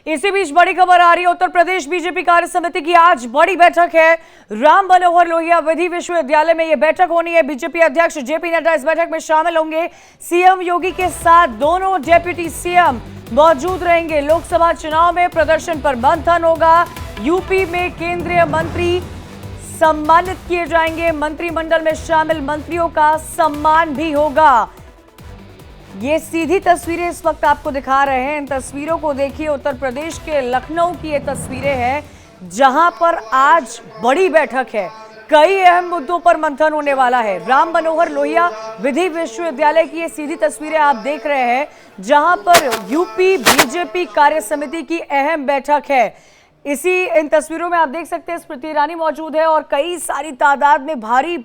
इसी बीच बड़ी खबर आ रही है, उत्तर प्रदेश बीजेपी कार्य समिति की आज बड़ी बैठक है। राम मनोहर लोहिया विधि विश्वविद्यालय में यह बैठक होनी है। बीजेपी अध्यक्ष जेपी नड्डा इस बैठक में शामिल होंगे। सीएम योगी के साथ दोनों डेप्यूटी सीएम मौजूद रहेंगे। लोकसभा चुनाव में प्रदर्शन पर मंथन होगा। यूपी में केंद्रीय मंत्री सम्मानित किए जाएंगे। मंत्रिमंडल में शामिल मंत्रियों का सम्मान भी होगा। ये सीधी तस्वीरें इस वक्त आपको दिखा रहे हैं। इन तस्वीरों को देखिए, उत्तर प्रदेश के लखनऊ की ये तस्वीरें हैं, जहां पर आज बड़ी बैठक है। कई अहम मुद्दों पर मंथन होने वाला है। राम मनोहर लोहिया विधि विश्वविद्यालय की ये सीधी तस्वीरें आप देख रहे हैं, जहां पर यूपी बीजेपी कार्य समिति की अहम बैठक है। इन तस्वीरों में आप देख सकते हैं स्मृति ईरानी मौजूद है और कई सारी तादाद में भारी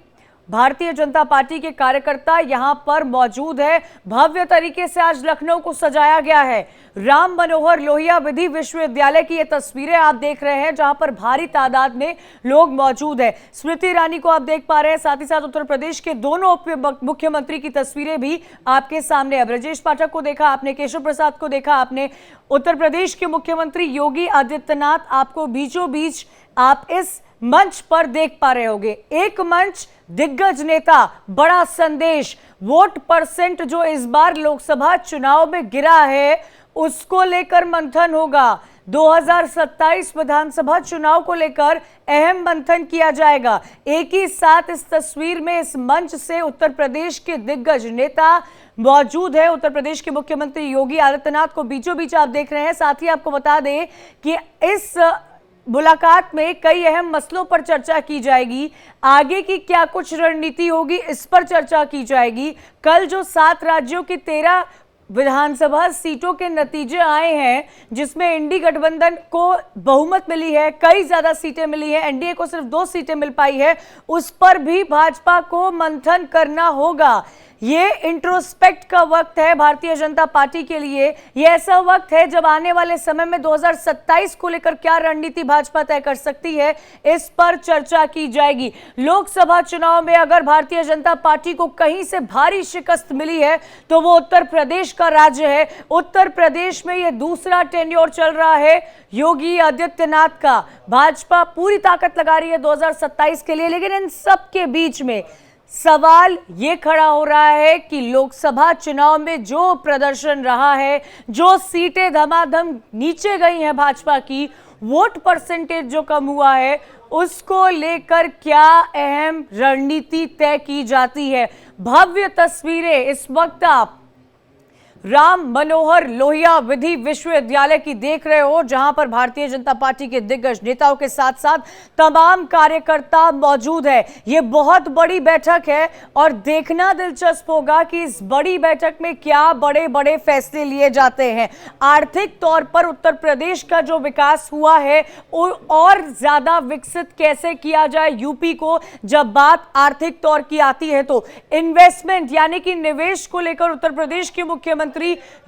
भारतीय जनता पार्टी के कार्यकर्ता यहां पर मौजूद है। भव्य तरीके से आज लखनऊ को सजाया गया है। राम मनोहर लोहिया विधि विश्वविद्यालय की ये तस्वीरें आप देख रहे हैं, जहां पर भारी तादाद में लोग मौजूद है। स्मृति ईरानी को आप देख पा रहे हैं, साथ ही साथ उत्तर प्रदेश के दोनों मुख्यमंत्री की तस्वीरें भी आपके सामने है। ब्रजेश पाठक को देखा आपने, केशव प्रसाद को देखा आपने, उत्तर प्रदेश के मुख्यमंत्री योगी आदित्यनाथ आपको बीचों बीच आप इस मंच पर देख पा रहे होंगे। एक मंच, दिग्गज नेता, बड़ा संदेश, वोट परसेंट जो इस बार लोकसभा चुनाव में गिरा है उसको लेकर मंथन होगा। 2027 विधानसभा चुनाव को लेकर अहम मंथन किया जाएगा। एक ही साथ इस तस्वीर में इस मंच से उत्तर प्रदेश के दिग्गज नेता मौजूद है। उत्तर प्रदेश के मुख्यमंत्री योगी आदित्यनाथ को बीचों बीच आप देख रहे हैं। साथ ही आपको बता दें कि इस मुलाकात में कई अहम मसलों पर चर्चा की जाएगी। आगे की क्या कुछ रणनीति होगी, इस पर चर्चा की जाएगी। कल जो 7 राज्यों की 13 विधानसभा सीटों के नतीजे आए हैं, जिसमें इंडी गठबंधन को बहुमत मिली है, कई ज्यादा सीटें मिली है, एनडीए को सिर्फ 2 सीटें मिल पाई है, उस पर भी भाजपा को मंथन करना होगा। ये इंट्रोस्पेक्ट का वक्त है भारतीय जनता पार्टी के लिए। ये ऐसा वक्त है जब आने वाले समय में 2027 को लेकर क्या रणनीति भाजपा तय कर सकती है, इस पर चर्चा की जाएगी। लोकसभा चुनाव में अगर भारतीय जनता पार्टी को कहीं से भारी शिकस्त मिली है तो वो उत्तर प्रदेश का राज्य है। उत्तर प्रदेश में ये दूसरा टेन्योर चल रहा है योगी आदित्यनाथ का। भाजपा पूरी ताकत लगा रही है 2027 के लिए, लेकिन इन सब के बीच में सवाल ये खड़ा हो रहा है कि लोकसभा चुनाव में जो प्रदर्शन रहा है, जो सीटें धमाधम नीचे गई हैं भाजपा की, वोट परसेंटेज जो कम हुआ है, उसको लेकर क्या अहम रणनीति तय की जाती है। भव्य तस्वीरें इस वक्त आप राम मनोहर लोहिया विधि विश्वविद्यालय की देख रहे हो, जहां पर भारतीय जनता पार्टी के दिग्गज नेताओं के साथ साथ तमाम कार्यकर्ता मौजूद है। ये बहुत बड़ी बैठक है और देखना दिलचस्प होगा कि इस बड़ी बैठक में क्या बड़े बड़े फैसले लिए जाते हैं। आर्थिक तौर पर उत्तर प्रदेश का जो विकास हुआ है और ज्यादा विकसित कैसे किया जाए यूपी को। जब बात आर्थिक तौर की आती है तो इन्वेस्टमेंट यानी कि निवेश को लेकर उत्तर प्रदेश के मुख्यमंत्री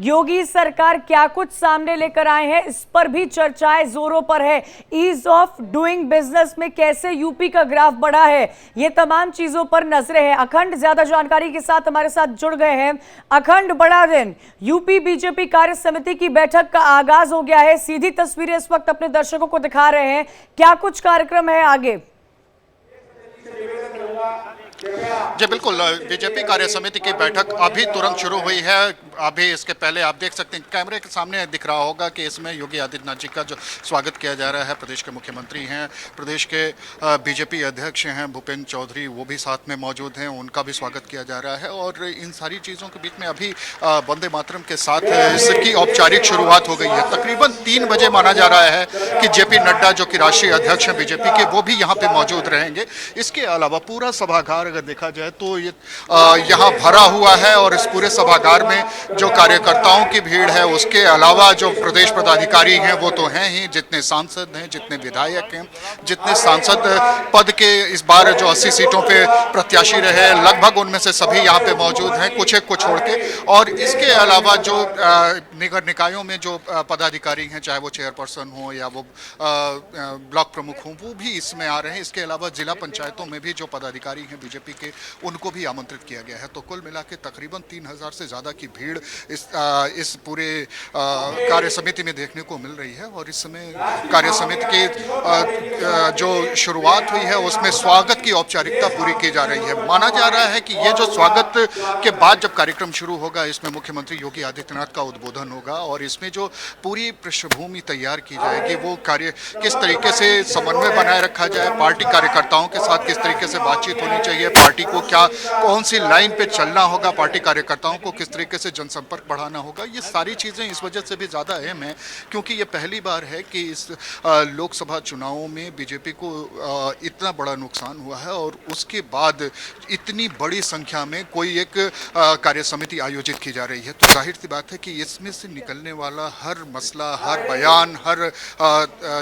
योगी सरकार क्या कुछ सामने लेकर आए हैं, इस पर भी चर्चाएं जोरों पर है। ईज ऑफ डूइंग बिजनेस में कैसे यूपी का ग्राफ बढ़ा है, ये तमाम चीजों पर नजरें हैं। अखंड ज्यादा जानकारी के साथ हमारे साथ जुड़ गए हैं। अखंड, बड़ा दिन, यूपी बीजेपी कार्य समिति की बैठक का आगाज हो गया है। सीधी तस्वीरें इस वक्त अपने दर्शकों को दिखा रहे हैं, क्या कुछ कार्यक्रम है आगे? जी बिल्कुल, बीजेपी कार्य समिति की बैठक अभी तुरंत शुरू हुई है। अभी इसके पहले आप देख सकते हैं, कैमरे के सामने दिख रहा होगा कि इसमें योगी आदित्यनाथ जी का जो स्वागत किया जा रहा है। प्रदेश के मुख्यमंत्री हैं, प्रदेश के बीजेपी अध्यक्ष हैं भूपेंद्र चौधरी, वो भी साथ में मौजूद हैं, उनका भी स्वागत किया जा रहा है। और इन सारी चीज़ों के बीच में अभी वंदे मातरम के साथ इसकी औपचारिक शुरुआत हो गई है। तकरीबन 3 बजे माना जा रहा है कि जेपी नड्डा जो कि राष्ट्रीय अध्यक्ष हैं बीजेपी के, वो भी यहाँ पे मौजूद रहेंगे। इसके अलावा पूरा सभागार अगर देखा जाए तो ये यहाँ भरा हुआ है और इस पूरे सभागार में जो कार्यकर्ताओं की भीड़ है, उसके अलावा जो प्रदेश पदाधिकारी हैं वो तो हैं ही, जितने सांसद हैं, जितने विधायक हैं, जितने सांसद पद के इस बार जो 80 सीटों पे प्रत्याशी रहे, लगभग उनमें से सभी यहाँ पे मौजूद हैं, कुछ एक को छोड़ के। और इसके अलावा जो निगर निकायों में जो पदाधिकारी हैं, चाहे वो चेयरपर्सन हो या वो ब्लॉक प्रमुख हों, वो भी इसमें आ रहे हैं। इसके अलावा जिला पंचायतों में भी जो पदाधिकारी हैं बीजेपी के, उनको भी आमंत्रित किया गया है। तो कुल मिला के तकरीबन 3000 से ज़्यादा की भीड़ भीड़ इस पूरे कार्य समिति में देखने को मिल रही है। और इस समय कार्य समिति की जो शुरुआत हुई है उसमें स्वागत की औपचारिकता पूरी की जा रही है। माना जा रहा है कि ये जो स्वागत के बाद जब कार्यक्रम शुरू होगा इसमें मुख्यमंत्री योगी आदित्यनाथ का उद्बोधन होगा और इसमें जो पूरी पृष्ठभूमि तैयार की जाएगी वो कार्य किस तरीके से समन्वय बनाए रखा जाए, पार्टी कार्यकर्ताओं के साथ किस तरीके से बातचीत होनी चाहिए, पार्टी को क्या कौन सी लाइन पे चलना होगा, पार्टी कार्यकर्ताओं को किस तरीके से जनसंपर्क बढ़ाना होगा, ये सारी चीज़ें इस वजह से भी ज़्यादा अहम है क्योंकि ये पहली बार है कि इस लोकसभा चुनावों में बीजेपी को इतना बड़ा नुकसान हुआ है और उसके बाद इतनी बड़ी संख्या में कोई एक कार्य समिति आयोजित की जा रही है। तो जाहिर सी बात है कि इसमें से निकलने वाला हर मसला, हर बयान, हर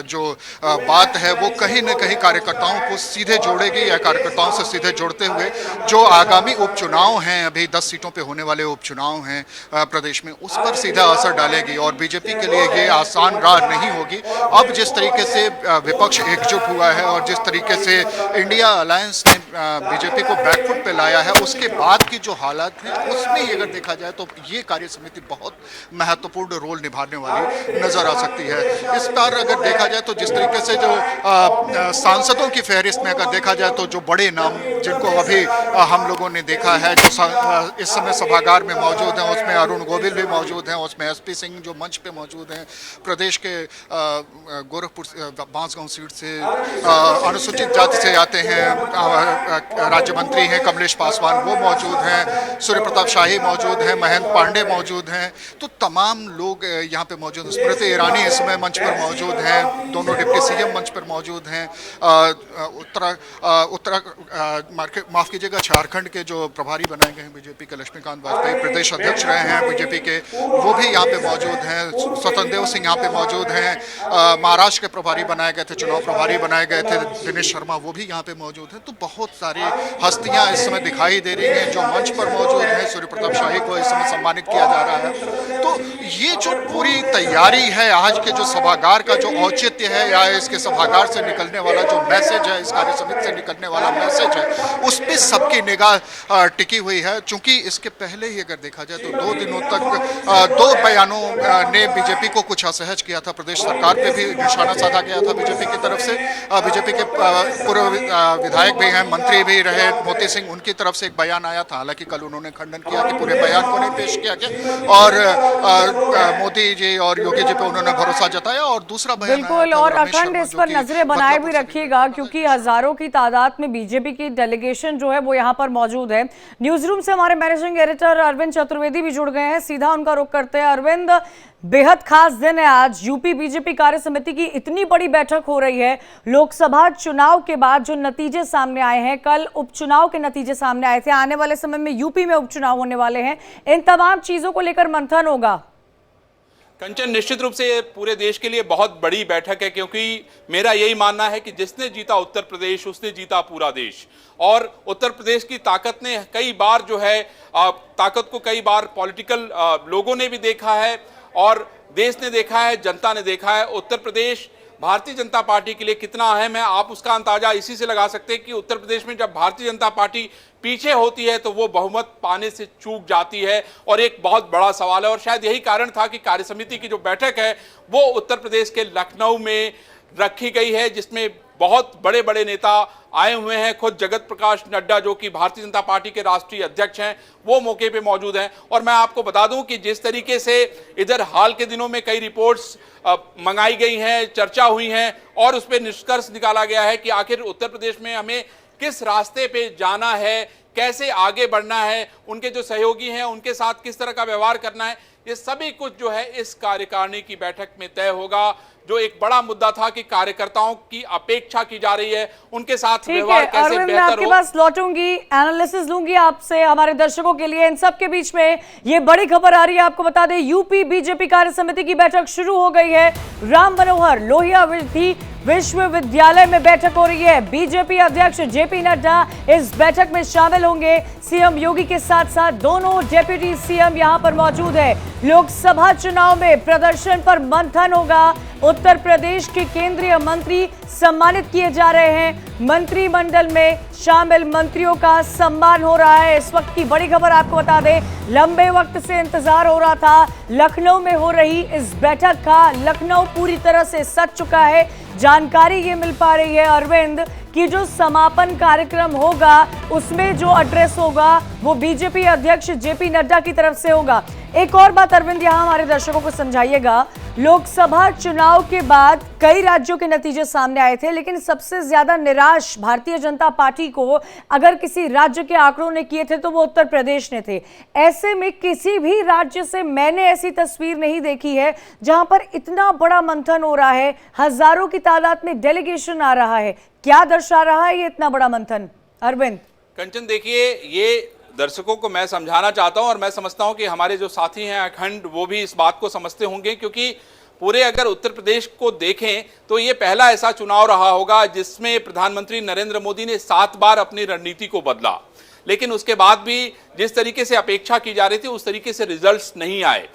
जो बात है वो कहीं न कहीं कार्यकर्ताओं को सीधे जोड़ेगी या कार्यकर्ताओं से सीधे जोड़ते हुए जो आगामी उपचुनाव हैं, अभी 10 सीटों पे होने वाले उपचुनाव हैं प्रदेश में, उस पर सीधा असर डालेगी और बीजेपी के लिए ये आसान राह नहीं होगी। अब जिस तरीके से विपक्ष एकजुट हुआ है और जिस तरीके से इंडिया अलायंस ने बीजेपी को बैकफुट पे लाया है उसके बाद की जो हालात हैं उसमें अगर देखा जाए तो ये कार्य समिति बहुत महत्वपूर्ण रोल निभाने वाली नजर आ सकती है। इस बार अगर देखा जाए तो जिस तरीके से जो सांसदों की फहरिस्त में अगर देखा जाए तो जो बड़े नाम जिनको अभी हम लोगों ने देखा है जो इस समय सभागार में मौजूद हैं उसमें अरुण गोविल भी मौजूद हैं, उसमें एसपी सिंह जो मंच पे मौजूद हैं, प्रदेश के गोरखपुर बांसगांव सीट से अनुसूचित जाति से आते हैं, राज्य मंत्री हैं कमलेश पासवान वो मौजूद हैं, सूर्य प्रताप शाही मौजूद हैं, महेंद्र पांडे मौजूद हैं, तो तमाम लोग यहाँ पे मौजूद हैं। स्मृति ईरानी इसमें मंच पर मौजूद हैं, दोनों डिप्टी सीएम मंच पर मौजूद हैं, माफ कीजिएगा झारखंड के जो प्रभारी बनाए गए हैं बीजेपी के लक्ष्मीकांत वाजपेयी प्रदेश अध्यक्ष रहे हैं बीजेपी के, वो भी यहाँ पे मौजूद हैं, स्वतंत्र देव सिंह यहाँ पे मौजूद हैं, महाराष्ट्र के प्रभारी बनाए गए थे, चुनाव प्रभारी बनाए गए थे दिनेश शर्मा वो भी यहाँ पे मौजूद हैं। तो बहुत सारी हस्तियां इस समय दिखाई दे रही हैं जो मंच पर मौजूद हैं। सूर्य प्रताप शाही को इस समय सम्मानित किया जा रहा है। तो ये जो पूरी तैयारी है, आज के जो सभागार का जो औचित्य है या इसके सभागार से निकलने वाला जो मैसेज है, इस कार्य समिति से निकलने वाला मैसेज है, उस पर सबकी निगाह टिकी हुई है। चूंकि इसके पहले ही अगर देखा जाए तो 2 दिनों तक 2 बयानों ने बीजेपी को कुछ असहज किया था, प्रदेश सरकार पे भी निशाना साधा गया था बीजेपी की तरफ से। बीजेपी के पूर्व विधायक भी हैं, मंत्री भी रहे मोती सिंह, उनकी तरफ से एक बयान आया था, हालांकि कल उन्होंने खंडन किया कि पूरे बयान को नहीं पेश किया गया और मोदी जी और योगी जी पे उन्होंने भरोसा जताया। और दूसरा बयान बिल्कुल, और अखंड इस पर नजरें बनाए भी रखिएगा क्योंकि हजारों की तादाद में बीजेपी की डेलीगेशन जो है वो यहाँ पर मौजूद है। न्यूज रूम से हमारे मैनेजिंग एडिटर अरविंद चतुर्वेदी भी जुड़ गए हैं, सीधा उनका रुख करते हैं। अरविंद, बेहद खास दिन है आज, यूपी बीजेपी कार्य समिति की इतनी बड़ी बैठक हो रही है। लोकसभा चुनाव के बाद जो नतीजे सामने आए हैं, कल उपचुनाव के नतीजे सामने आए थे, आने वाले समय में यूपी में उपचुनाव होने वाले हैं, इन तमाम चीजों को लेकर मंथन होगा। कंचन, निश्चित रूप से ये पूरे देश के लिए बहुत बड़ी बैठक है क्योंकि मेरा यही मानना है कि जिसने जीता उत्तर प्रदेश उसने जीता पूरा देश। और उत्तर प्रदेश की ताकत ने कई बार जो है ताकत को कई बार पॉलिटिकल लोगों ने भी देखा है और देश ने देखा है, जनता ने देखा है उत्तर प्रदेश भारतीय जनता पार्टी के लिए कितना अहम है। आप उसका अंदाजा इसी से लगा सकते हैं कि उत्तर प्रदेश में जब भारतीय जनता पार्टी पीछे होती है तो वो बहुमत पाने से चूक जाती है और एक बहुत बड़ा सवाल है। और शायद यही कारण था कि कार्य समिति की जो बैठक है वो उत्तर प्रदेश के लखनऊ में रखी गई है, जिसमें बहुत बड़े बड़े नेता आए हुए हैं। खुद जगत प्रकाश नड्डा जो कि भारतीय जनता पार्टी के राष्ट्रीय अध्यक्ष हैं वो मौके पे मौजूद हैं। और मैं आपको बता दूं कि जिस तरीके से इधर हाल के दिनों में कई रिपोर्ट्स मंगाई गई हैं, चर्चा हुई हैं और उस पर निष्कर्ष निकाला गया है कि आखिर उत्तर प्रदेश में हमें किस रास्ते पे जाना है, कैसे आगे बढ़ना है, उनके जो सहयोगी हैं उनके साथ किस तरह का व्यवहार करना है, ये सभी कुछ जो है इस कार्यकारिणी की बैठक में तय होगा। जो एक बड़ा मुद्दा था कि कार्यकर्ताओं की अपेक्षा की जा रही है, उनके साथ व्यवहार कैसे बेहतर हो। मैं आपके पास लौटूंगी, एनालिसिस लूंगी आपसे हमारे दर्शकों के लिए। इन सब के बीच में ये बड़ी खबर आ रही है, आपको बता दें यूपी बीजेपी कार्य समिति की बैठक शुरू हो गई है। राम मनोहर लोहिया विश्वविद्यालय में बैठक हो रही है। बीजेपी अध्यक्ष जेपी नड्डा इस बैठक में शामिल होंगे। सीएम योगी के साथ साथ दोनों डेप्यूटी सीएम यहां पर मौजूद है। लोकसभा चुनाव में प्रदर्शन पर मंथन होगा, उत्तर प्रदेश के केंद्रीय मंत्री सम्मानित किए जा रहे हैं। मंत्रिमंडल में शामिल मंत्रियों का सम्मान हो रहा है। इस वक्त की बड़ी खबर आपको बता दें, लंबे वक्त से इंतजार हो रहा था लखनऊ में हो रही इस बैठक का। लखनऊ पूरी तरह से सज चुका है। जानकारी ये मिल पा रही है अरविंद कि जो समापन कार्यक्रम होगा उसमें जो एड्रेस होगा वो बीजेपी अध्यक्ष जेपी नड्डा की तरफ से होगा। एक और बात अरविंद यहां हमारे दर्शकों को समझाइएगा, लोकसभा चुनाव के बाद कई राज्यों के नतीजे सामने आए थे, लेकिन सबसे ज्यादा निराश भारतीय जनता पार्टी को अगर किसी राज्य के आंकड़ों ने किए थे तो वो उत्तर प्रदेश ने थे। ऐसे में किसी भी राज्य से मैंने ऐसी तस्वीर नहीं देखी है जहां पर इतना बड़ा मंथन हो रहा है, हजारों की तादाद में डेलीगेशन आ रहा है। क्या दर्शा रहा है ये इतना बड़ा मंथन अरविंद? कंचन, देखिए, ये दर्शकों को मैं समझाना चाहता हूं और मैं समझता हूं कि हमारे जो साथी हैं अखंड वो भी इस बात को समझते होंगे, क्योंकि पूरे अगर उत्तर प्रदेश को देखें तो ये पहला ऐसा चुनाव रहा होगा जिसमें प्रधानमंत्री नरेंद्र मोदी ने 7 बार अपनी रणनीति को बदला, लेकिन उसके बाद भी जिस तरीके से अपेक्षा की जा रही थी उस तरीके से रिजल्ट्स नहीं आए।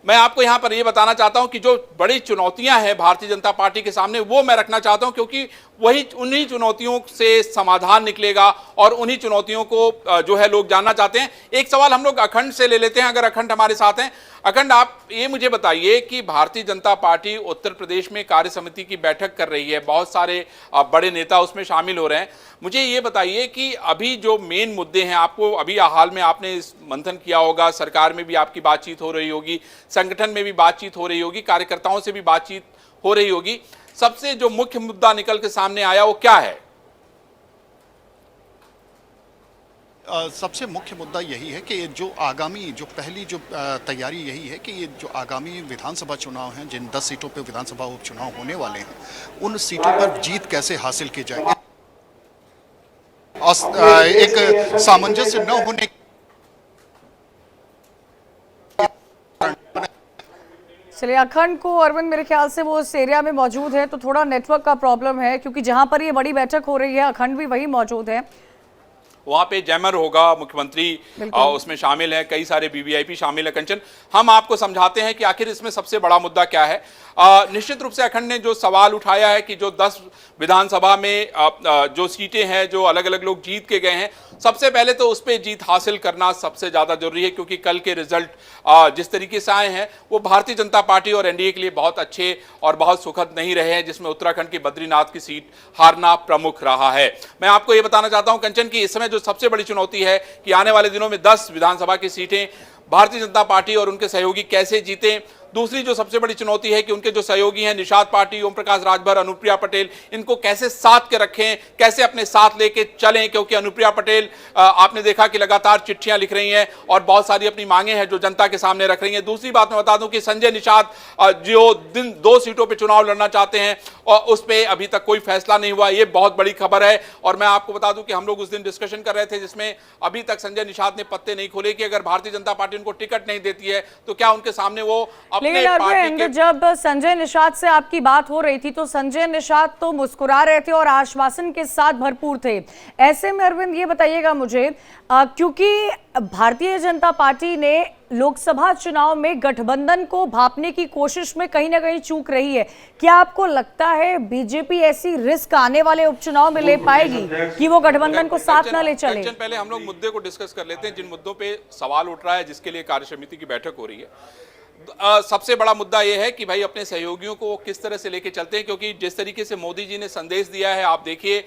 मैं आपको यहां पर यह बताना चाहता हूं कि जो बड़ी चुनौतियां हैं भारतीय जनता पार्टी के सामने वो मैं रखना चाहता हूं, क्योंकि वही उन्हीं चुनौतियों से समाधान निकलेगा और उन्हीं चुनौतियों को जो है लोग जानना चाहते हैं। एक सवाल हम लोग अखंड से ले लेते हैं, अगर अखंड हमारे साथ हैं। अखंड, आप ये मुझे बताइए कि भारतीय जनता पार्टी उत्तर प्रदेश में कार्य समिति की बैठक कर रही है, बहुत सारे बड़े नेता उसमें शामिल हो रहे हैं। मुझे ये बताइए कि अभी जो मेन मुद्दे हैं, आपको अभी हाल में आपने इस मंथन किया होगा, सरकार में भी आपकी बातचीत हो रही होगी, संगठन में भी बातचीत हो रही होगी, कार्यकर्ताओं से भी बातचीत हो रही होगी, सबसे जो मुख्य मुद्दा निकल के सामने आया वो क्या है? सबसे मुख्य मुद्दा यही है कि जो आगामी जो पहली जो तैयारी यही है कि ये जो आगामी विधानसभा चुनाव हैं, जिन 10 सीटों पर विधानसभा उपचुनाव होने वाले हैं, उन सीटों पर जीत कैसे हासिल की जाए। एक सामंजस्य न होने चलिए, अखंड को अरविंद मेरे ख्याल से वो उस एरिया में मौजूद है तो थोड़ा नेटवर्क का प्रॉब्लम है, क्योंकि जहां पर ये बड़ी बैठक हो रही है अखंड भी वही मौजूद है। वहां पे जैमर होगा, मुख्यमंत्री उसमें शामिल है, कई सारे वीवीआईपी शामिल है। कंचन, हम आपको समझाते हैं कि आखिर इसमें सबसे बड़ा मुद्दा क्या है। निश्चित रूप से अखंड ने जो सवाल उठाया है कि जो 10 विधानसभा में जो सीटें हैं जो अलग अलग लोग जीत के गए हैं, सबसे पहले तो उस पर जीत हासिल करना सबसे ज्यादा जरूरी है, क्योंकि कल के रिजल्ट जिस तरीके से आए हैं वो भारतीय जनता पार्टी और एनडीए के लिए बहुत अच्छे और बहुत सुखद नहीं रहे हैं, जिसमें उत्तराखंड की बद्रीनाथ की सीट हारना प्रमुख रहा है। मैं आपको यह बताना चाहता हूं कंचन कि इस समय जो सबसे बड़ी चुनौती है कि आने वाले दिनों में 10 विधानसभा की सीटें भारतीय जनता पार्टी और उनके सहयोगी कैसे जीते। दूसरी जो सबसे बड़ी चुनौती है कि उनके जो सहयोगी हैं निषाद पार्टी, ओम प्रकाश राजभर, अनुप्रिया पटेल, इनको कैसे साथ के रखें, कैसे अपने साथ लेके चलें, क्योंकि अनुप्रिया पटेल आपने देखा कि लगातार चिट्ठियां लिख रही हैं और बहुत सारी अपनी मांगे हैं जो जनता के सामने रख रही हैं। दूसरी बात मैं बता दूं कि संजय निषाद जो 2 सीटों पर चुनाव लड़ना चाहते हैं और उस पर अभी तक कोई फैसला नहीं हुआ, ये बहुत बड़ी खबर है। और मैं आपको बता दूं कि हम लोग उस दिन डिस्कशन कर रहे थे जिसमें अभी तक संजय निषाद ने पत्ते नहीं खोले कि अगर भारतीय जनता पार्टी उनको टिकट नहीं देती है तो क्या उनके सामने वो लेकिन अरविंद, जब संजय निषाद से आपकी बात हो रही थी तो संजय निषाद तो मुस्कुरा रहे थे और आश्वासन के साथ भरपूर थे। ऐसे में अरविंद ये बताइएगा मुझे, क्योंकि भारतीय जनता पार्टी ने लोकसभा चुनाव में गठबंधन को भांपने की कोशिश में कहीं ना कहीं चूक रही है, क्या आपको लगता है बीजेपी ऐसी रिस्क आने वाले उपचुनाव में ले पाएगी कि वो गठबंधन को साथ न ले चले? पहले हम लोग मुद्दे को डिस्कस कर लेते हैं, जिन मुद्दों पे सवाल उठ रहा है, जिसके लिए कार्य समिति की बैठक हो रही है। सबसे बड़ा मुद्दा यह है कि भाई अपने सहयोगियों को किस तरह से लेके चलते हैं, क्योंकि जिस तरीके से मोदी जी ने संदेश दिया है, आप देखिए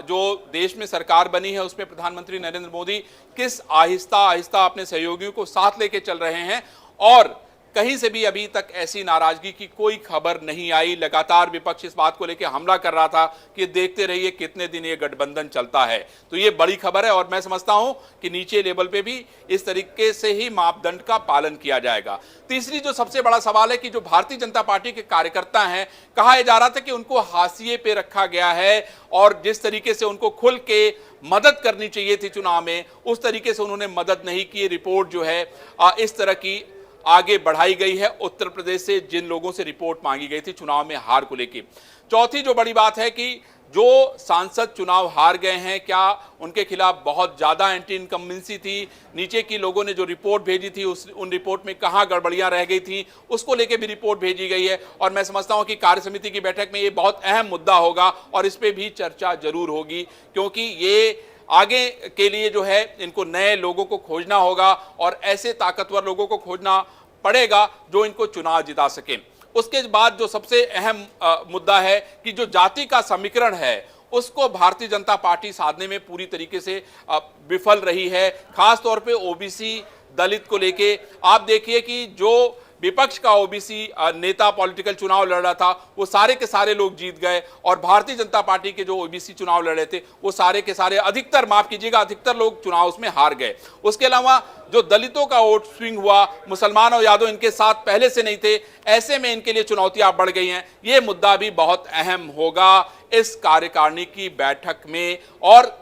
जो देश में सरकार बनी है उसमें प्रधानमंत्री नरेंद्र मोदी किस आहिस्ता आहिस्ता अपने सहयोगियों को साथ लेके चल रहे हैं और कहीं से भी अभी तक ऐसी नाराजगी की कोई खबर नहीं आई। लगातार विपक्ष इस बात को लेकर हमला कर रहा था कि देखते रहिए कितने दिन ये गठबंधन चलता है, तो ये बड़ी खबर है और मैं समझता हूं कि नीचे लेवल पे भी इस तरीके से ही मापदंड का पालन किया जाएगा। तीसरी जो सबसे बड़ा सवाल है कि जो भारतीय जनता पार्टी के कार्यकर्ता हैं, कहा जा रहा था कि उनको हाशिए पे रखा गया है और जिस तरीके से उनको खुल के मदद करनी चाहिए थी चुनाव में, उस तरीके से उन्होंने मदद नहीं की। रिपोर्ट जो है इस तरह की आगे बढ़ाई गई है उत्तर प्रदेश से जिन लोगों से रिपोर्ट मांगी गई थी चुनाव में हार को लेकर। चौथी जो बड़ी बात है कि जो सांसद चुनाव हार गए हैं, क्या उनके खिलाफ बहुत ज्यादा एंटी इनकम्बेंसी थी, नीचे की लोगों ने जो रिपोर्ट भेजी थी उन रिपोर्ट में कहां गड़बड़ियां रह गई थी, उसको लेके भी रिपोर्ट भेजी गई है। और मैं समझता हूं कि कार्य समिति की बैठक में ये बहुत अहम मुद्दा होगा और इस पे भी चर्चा जरूर होगी, क्योंकि ये आगे के लिए जो है इनको नए लोगों को खोजना होगा और ऐसे ताकतवर लोगों को खोजना पड़ेगा जो इनको चुनाव जिता सकें। उसके बाद जो सबसे अहम मुद्दा है कि जो जाति का समीकरण है उसको भारतीय जनता पार्टी साधने में पूरी तरीके से विफल रही है, खास तौर पे ओबीसी दलित को लेके। आप देखिए कि जो विपक्ष का ओबीसी नेता पॉलिटिकल चुनाव लड़ रहा था वो सारे के सारे लोग जीत गए और भारतीय जनता पार्टी के जो ओबीसी चुनाव लड़ रहे थे वो सारे के सारे अधिकतर, माफ कीजिएगा, अधिकतर लोग चुनाव उसमें हार गए। उसके अलावा जो दलितों का वोट स्विंग हुआ, मुसलमान और यादव इनके साथ पहले से नहीं थे, ऐसे में इनके लिए चुनौतियां बढ़ गई हैं। ये मुद्दा भी बहुत अहम होगा इस कार्यकारिणी की बैठक में। और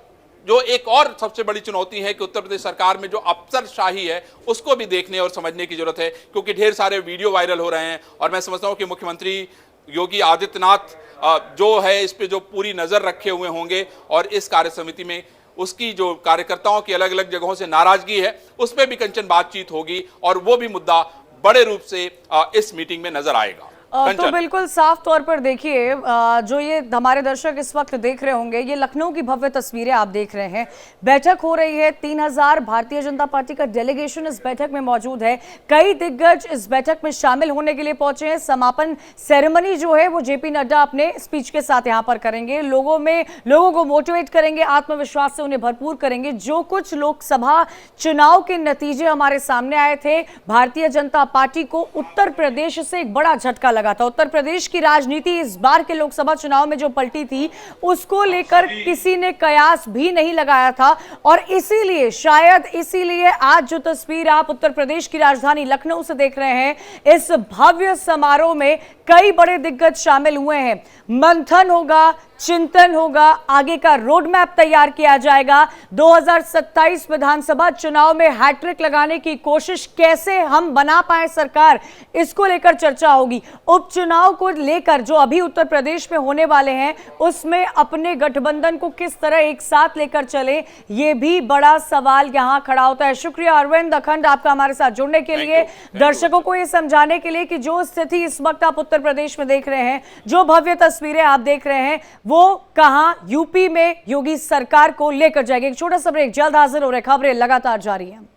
जो एक और सबसे बड़ी चुनौती है कि उत्तर प्रदेश सरकार में जो अफसरशाही है उसको भी देखने और समझने की जरूरत है, क्योंकि ढेर सारे वीडियो वायरल हो रहे हैं। और मैं समझता हूं कि मुख्यमंत्री योगी आदित्यनाथ जो है इस पे जो पूरी नजर रखे हुए होंगे और इस कार्य समिति में उसकी जो कार्यकर्ताओं की अलग अलग जगहों से नाराजगी है उस पर भी कंचन बातचीत होगी और वो भी मुद्दा बड़े रूप से इस मीटिंग में नजर आएगा। तो बिल्कुल साफ तौर पर देखिए, जो ये हमारे दर्शक इस वक्त देख रहे होंगे, ये लखनऊ की भव्य तस्वीरें आप देख रहे हैं। बैठक हो रही है, 3000 भारतीय जनता पार्टी का डेलीगेशन इस बैठक में मौजूद है। कई दिग्गज इस बैठक में शामिल होने के लिए पहुंचे हैं। समापन सेरेमनी जो है वो जेपी नड्डा अपने स्पीच के साथ यहां पर करेंगे। लोगों को मोटिवेट करेंगे, आत्मविश्वास से उन्हें भरपूर करेंगे। जो कुछ लोकसभा चुनाव के नतीजे हमारे सामने आए थे, भारतीय जनता पार्टी को उत्तर प्रदेश से एक बड़ा झटका लगा था। उत्तर प्रदेश की राजनीति इस बार के लोकसभा चुनाव में जो पलटी थी उसको लेकर किसी ने कयास भी नहीं लगाया था और इसीलिए, शायद इसीलिए आज जो तस्वीर आप उत्तर प्रदेश की राजधानी लखनऊ से देख रहे हैं, इस भव्य समारोह में कई बड़े दिग्गज शामिल हुए हैं। मंथन होगा, चिंतन होगा, आगे का रोड मैप तैयार किया जाएगा। 2027 विधानसभा चुनाव में हैट्रिक लगाने की कोशिश कैसे हम बना पाए सरकार, इसको लेकर चर्चा होगी। उपचुनाव को लेकर जो अभी उत्तर प्रदेश में होने वाले हैं उसमें अपने गठबंधन को किस तरह एक साथ लेकर चले, ये भी बड़ा सवाल यहां खड़ा होता है। शुक्रिया अरविंद अखंड आपका हमारे साथ जुड़ने के लिए, दर्शकों को यह समझाने के लिए कि जो स्थिति इस वक्त आप उत्तर प्रदेश में देख रहे हैं, जो भव्य तस्वीरें आप देख रहे हैं, वो कहां यूपी में योगी सरकार को लेकर जाएगी। एक छोटा सा ब्रेक, जल्द हाजिर हो रहे, खबरें लगातार जारी हैं।